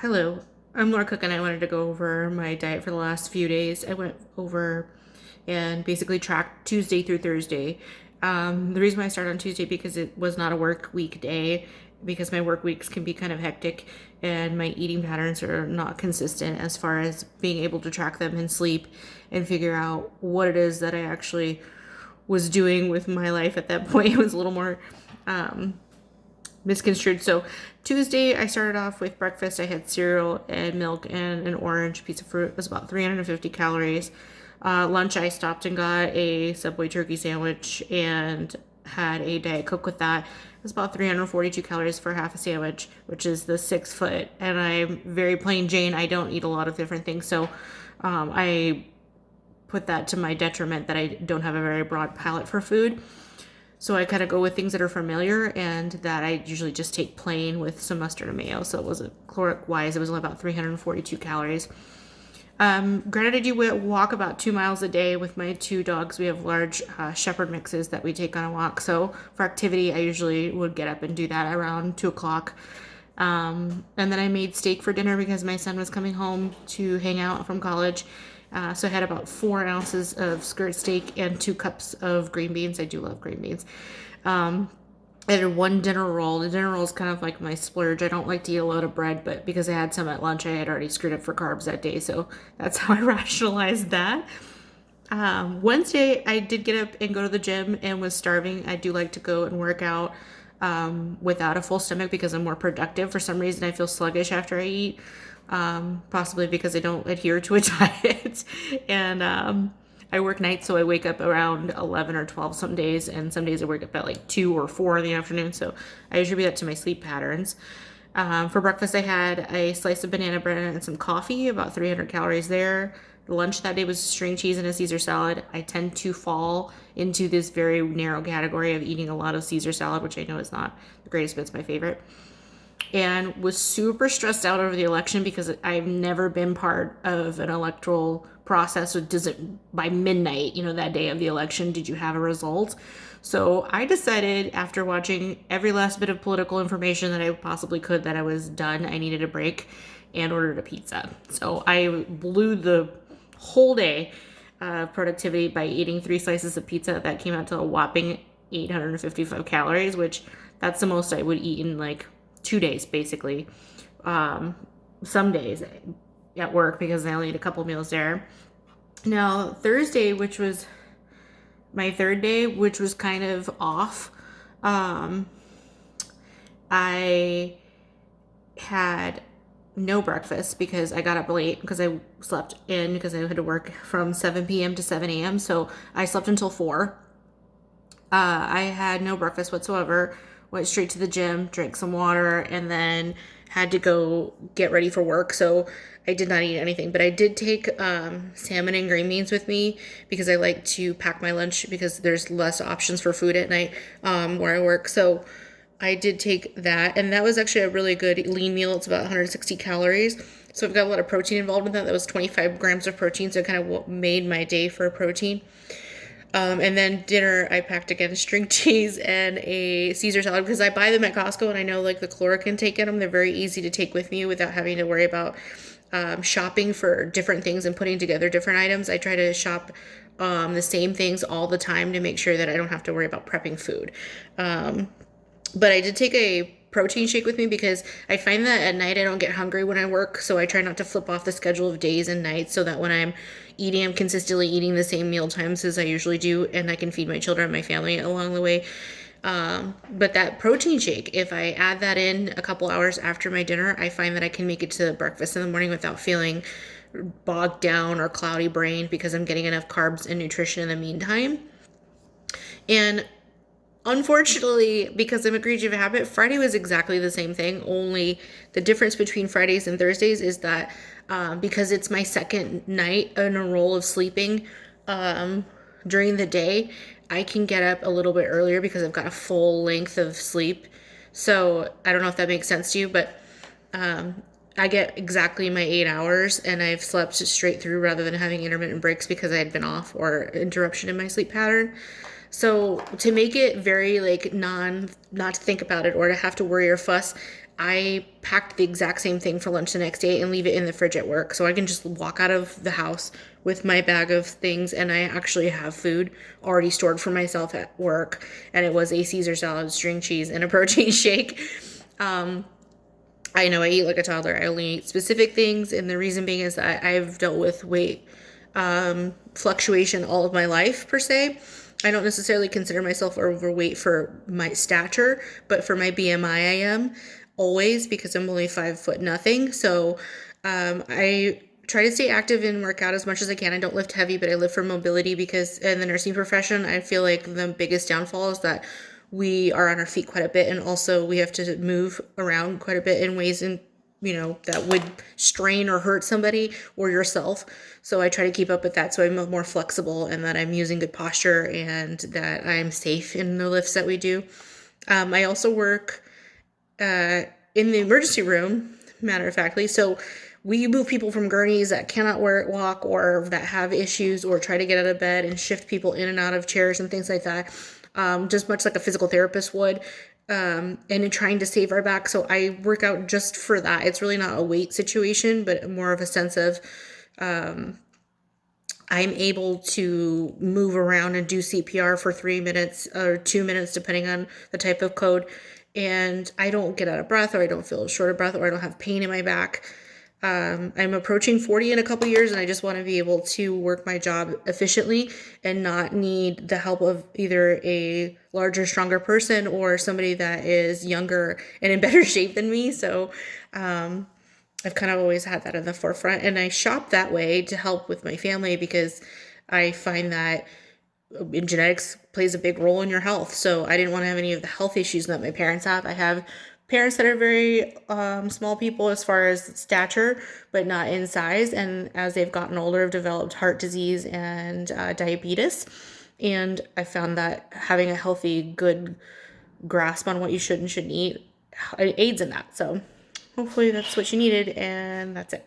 Hello, I'm Laura Cook, and I wanted to go over my diet for the last few days. I went over and basically tracked Tuesday through Thursday. The reason why I started on Tuesday because it was not a work week day, because my work weeks can be kind of hectic and my eating patterns are not consistent as far as being able to track them and sleep and figure out what it is that I actually was doing with my life at that point. It was a little more misconstrued. So Tuesday, I started off with breakfast. I had cereal and milk and an orange piece of fruit. It was about 350 calories. Lunch, I stopped and got a Subway turkey sandwich and had a Diet Coke with that. It was about 342 calories for half a sandwich, which is the 6 foot. And I'm very plain Jane. I don't eat a lot of different things. So I put that to my detriment that I don't have a very broad palate for food. So I kind of go with things that are familiar and that I usually just take plain with some mustard and mayo. So it wasn't caloric wise, it was only about 342 calories. Granted, I do walk about 2 miles a day with my two dogs. We have large shepherd mixes that we take on a walk. So for activity, I usually would get up and do that around 2 o'clock. And then I made steak for dinner because my son was coming home to hang out from college. So I had about 4 ounces of skirt steak and 2 cups of green beans. I do love green beans. I had one dinner roll. The dinner roll is kind of like my splurge. I don't like to eat a load of bread, but because I had some at lunch, I had already screwed up for carbs that day. So that's how I rationalized that. Wednesday, I did get up and go to the gym and was starving. I do like to go and work out without a full stomach because I'm more productive. For some reason, I feel sluggish after I eat, possibly because I don't adhere to a diet. And I work nights, so I wake up around 11 or 12 some days, and some days I wake up at like 2 or 4 in the afternoon. So I attribute that to my sleep patterns. For breakfast, I had a slice of banana bread and some coffee, about 300 calories there. Lunch that day was string cheese and a Caesar salad. I tend to fall into this very narrow category of eating a lot of Caesar salad, which I know is not the greatest, but it's my favorite. And was super stressed out over the election because I've never been part of an electoral process. So does it by midnight, that day of the election, did you have a result? So I decided after watching every last bit of political information that I possibly could that I was done. I needed a break and ordered a pizza. So I blew the whole day productivity by eating 3 slices of pizza that came out to a whopping 855 calories, which that's the most I would eat in like 2 days, basically. Some days at work because I only ate a couple meals there. Now, Thursday, which was my third day, which was kind of off, I had no breakfast because I got up late because I slept in because I had to work from 7 p.m. to 7 a.m. So I slept until 4. I had no breakfast whatsoever, went straight to the gym, drank some water, and then had to go get ready for work. So I did not eat anything, but I did take salmon and green beans with me because I like to pack my lunch because there's less options for food at night where I work. So I did take that, and that was actually a really good lean meal. It's about 160 calories. So I've got a lot of protein involved in that. That was 25 grams of protein, so it kind of made my day for protein. And then dinner, I packed again string cheese and a Caesar salad because I buy them at Costco and I know like the caloric intake in them. They're very easy to take with me without having to worry about shopping for different things and putting together different items. I try to shop the same things all the time to make sure that I don't have to worry about prepping food. But I did take a protein shake with me because I find that at night I don't get hungry when I work, so I try not to flip off the schedule of days and nights so that when I'm eating, I'm consistently eating the same meal times as I usually do, and I can feed my children and my family along the way. But that protein shake, if I add that in a couple hours after my dinner, I find that I can make it to breakfast in the morning without feeling bogged down or cloudy brained because I'm getting enough carbs and nutrition in the meantime. And unfortunately, because I'm a creature of habit, Friday was exactly the same thing. Only the difference between Fridays and Thursdays is that because it's my second night in a roll of sleeping during the day, I can get up a little bit earlier because I've got a full length of sleep. So I don't know if that makes sense to you, but I get exactly my 8 hours and I've slept straight through rather than having intermittent breaks because I had been off or interruption in my sleep pattern. So to make it very like not to think about it or to have to worry or fuss, I packed the exact same thing for lunch the next day and leave it in the fridge at work. So I can just walk out of the house with my bag of things, and I actually have food already stored for myself at work. And it was a Caesar salad, string cheese, and a protein shake. I know I eat like a toddler. I only eat specific things, and the reason being is that I've dealt with weight fluctuation all of my life, per se. I don't necessarily consider myself overweight for my stature, but for my BMI, I am always, because I'm only 5 foot nothing. So I try to stay active and work out as much as I can. I don't lift heavy, but I lift for mobility, because in the nursing profession, I feel like the biggest downfall is that we are on our feet quite a bit, and also we have to move around quite a bit in ways that would strain or hurt somebody or yourself. So I try to keep up with that, so I'm more flexible and that I'm using good posture and that I'm safe in the lifts that we do. I also work in the emergency room, matter of factly. So we move people from gurneys that cannot walk or that have issues, or try to get out of bed and shift people in and out of chairs and things like that. Just much like a physical therapist would, and in trying to save our back. So I work out just for that. It's really not a weight situation, but more of a sense of I'm able to move around and do CPR for 3 minutes or 2 minutes, depending on the type of code. And I don't get out of breath, or I don't feel short of breath, or I don't have pain in my back. I'm approaching 40 in a couple years, and I just want to be able to work my job efficiently and not need the help of either a larger, stronger person or somebody that is younger and in better shape than me. So I've kind of always had that in the forefront, and I shop that way to help with my family, because I find that genetics plays a big role in your health. So I didn't want to have any of the health issues that my parents have. I have parents that are very small people as far as stature, but not in size. And as they've gotten older, have developed heart disease and diabetes. And I found that having a healthy, good grasp on what you should and shouldn't eat aids in that. So hopefully that's what you needed, and that's it.